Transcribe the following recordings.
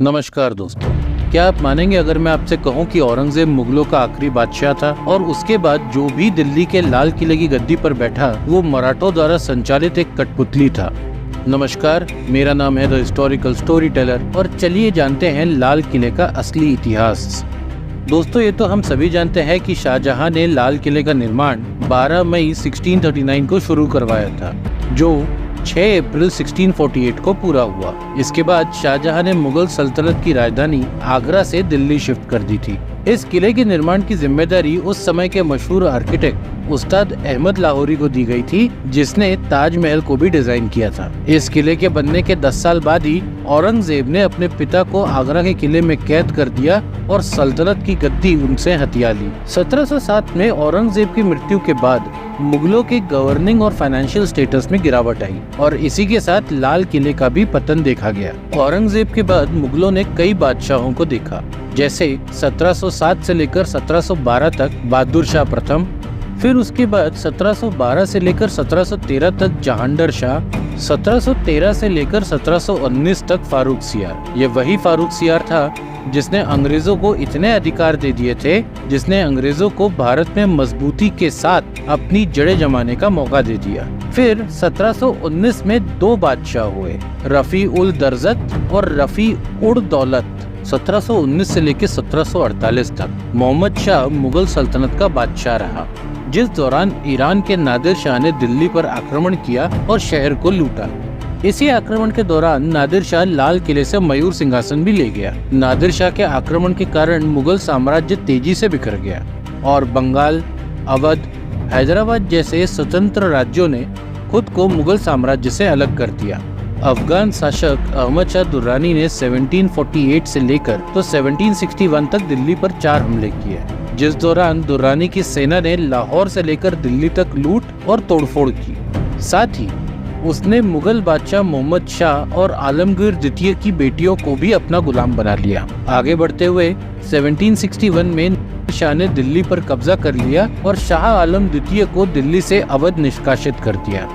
नमस्कार दोस्तों, क्या आप मानेंगे अगर मैं आपसे कहूं कि औरंगजेब मुगलों का आखिरी बादशाह था और उसके बाद जो भी दिल्ली के लाल किले की गद्दी पर बैठा वो मराठों द्वारा संचालित एक कठपुतली था। नमस्कार, मेरा नाम है द हिस्टोरिकल स्टोरी टेलर और चलिए जानते हैं लाल किले का असली इतिहास। दोस्तों, ये तो हम सभी जानते हैं कि शाहजहां ने लाल किले का निर्माण 12 मई 1639 को शुरू करवाया था, जो 6 अप्रैल 1648 को पूरा हुआ। इसके बाद शाहजहां ने मुगल सल्तनत की राजधानी आगरा से दिल्ली शिफ्ट कर दी थी। इस किले के निर्माण की जिम्मेदारी उस समय के मशहूर आर्किटेक्ट उस्ताद अहमद लाहौरी को दी गई थी, जिसने ताजमहल को भी डिजाइन किया था। इस किले के बनने के 10 साल बाद ही औरंगजेब ने अपने पिता को आगरा के किले में कैद कर दिया और सल्तनत की गद्दी उनसे हथिया ली। 1707 में औरंगजेब की मृत्यु के बाद मुगलों के गवर्निंग और फाइनेंशियल स्टेटस में गिरावट आई और इसी के साथ लाल किले का भी पतन देखा गया। औरंगजेब के बाद मुगलों ने कई बादशाहों को देखा, जैसे 1707 से लेकर 1712 तक बहादुर शाह प्रथम, फिर उसके बाद 1712 से लेकर 1713 तक जहांगीर शाह, 1713 से लेकर 1719 तक फारूक सियार। ये वही फारूक सियार था जिसने अंग्रेजों को इतने अधिकार दे दिए थे, जिसने अंग्रेजों को भारत में मजबूती के साथ अपनी जड़ें जमाने का मौका दे दिया। फिर 1719 में 2 बादशाह हुए, रफी उल दरजत और रफी उड़ दौलत। 1719 से लेकर 1748 तक मोहम्मद शाह मुगल सल्तनत का बादशाह रहा, जिस दौरान ईरान के नादिर शाह ने दिल्ली पर आक्रमण किया और शहर को लूटा। इसी आक्रमण के दौरान नादिर शाह लाल किले से मयूर सिंहासन भी ले गया। नादिर शाह के आक्रमण के कारण मुगल साम्राज्य तेजी से बिखर गया और बंगाल, अवध, हैदराबाद जैसे स्वतंत्र राज्यों ने खुद को मुगल साम्राज्य से अलग कर दिया। अफगान शासक अहमद शाह दुर्रानी ने 1748 से लेकर तो 1761 तक दिल्ली पर 4 हमले किए, जिस दौरान दुर्रानी की सेना ने लाहौर से लेकर दिल्ली तक लूट और तोड़फोड़ की। साथ ही उसने मुगल बादशाह मोहम्मद शाह और आलमगीर द्वितीय की बेटियों को भी अपना गुलाम बना लिया। आगे बढ़ते हुए 1761 में शाह ने दिल्ली पर कब्जा कर लिया और शाह आलम द्वितीय को दिल्ली से अवध निष्कासित कर दिया।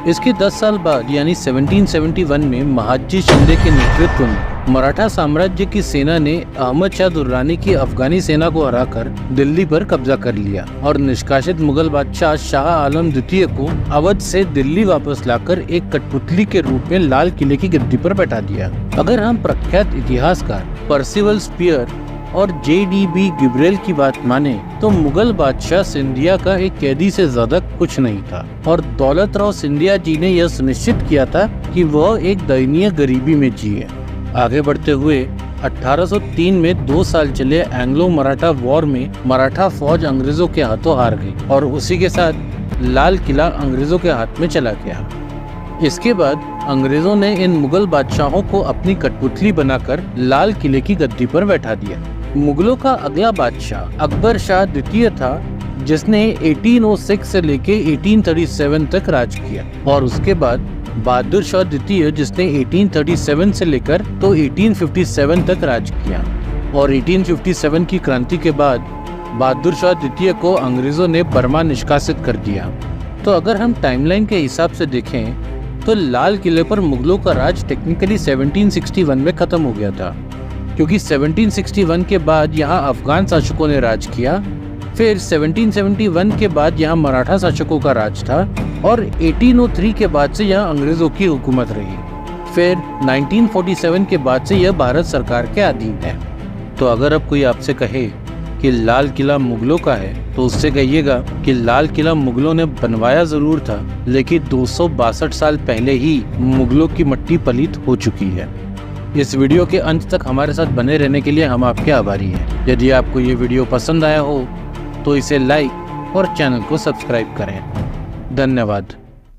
इसके 10 साल बाद यानी 1771 में महादजी शिंदे के नेतृत्व में मराठा साम्राज्य की सेना ने अहमद शाह दुर्रानी की अफगानी सेना को हराकर दिल्ली पर कब्जा कर लिया और निष्कासित मुगल बादशाह शाह आलम द्वितीय को अवध से दिल्ली वापस लाकर एक कठपुतली के रूप में लाल किले की गद्दी पर बैठा दिया। अगर हम प्रख्यात इतिहासकार पर्सिवल स्पीयर और JDB गिब्रेल की बात माने तो मुगल बादशाह सिंधिया का एक कैदी से ज्यादा कुछ नहीं था और दौलत राव सिंधिया जी ने यह सुनिश्चित किया था कि वह एक दयनीय गरीबी में जिए। आगे बढ़ते हुए 1803 में 2 साल चले एंग्लो मराठा वॉर में मराठा फौज अंग्रेजों के हाथों हार गई और उसी के साथ लाल किला अंग्रेजों के हाथ में चला गया। इसके बाद अंग्रेजों ने इन मुगल बादशाहों को अपनी कठपुतली बनाकर लाल किले की गद्दी पर बैठा दिया। मुगलों का अगला बादशाह अकबर शाह द्वितीय था, जिसने 1806 से लेके 1837 तक राज किया और उसके बाद बहादुर शाह द्वितीय, जिसने 1837 से लेकर तो 1857 तक राज किया और 1857 की क्रांति के बाद बहादुर शाह द्वितीय को अंग्रेजों ने बर्मा निष्कासित कर दिया। तो अगर हम टाइमलाइन के हिसाब से देखें तो लाल किले पर मुगलों का राज टेक्निकली 1761 में खत्म हो गया था, क्योंकि 1761 के बाद यहाँ अफगान शासकों ने राज किया। फिर 1771 के बाद यहाँ मराठा शासकों का राज था और 1803 के बाद से यहाँ अंग्रेजों की हुकूमत रही। फिर 1947 के बाद से यह भारत सरकार के अधीन है। तो अगर अब कोई आपसे कहे कि लाल किला मुगलों का है तो उससे कहिएगा कि लाल किला मुगलों ने बनवाया जरूर था, लेकिन 262 साल पहले ही मुगलों की मट्टी पलीत हो चुकी है। इस वीडियो के अंत तक हमारे साथ बने रहने के लिए हम आपके आभारी हैं। यदि आपको ये वीडियो पसंद आया हो तो इसे लाइक और चैनल को सब्सक्राइब करें। धन्यवाद।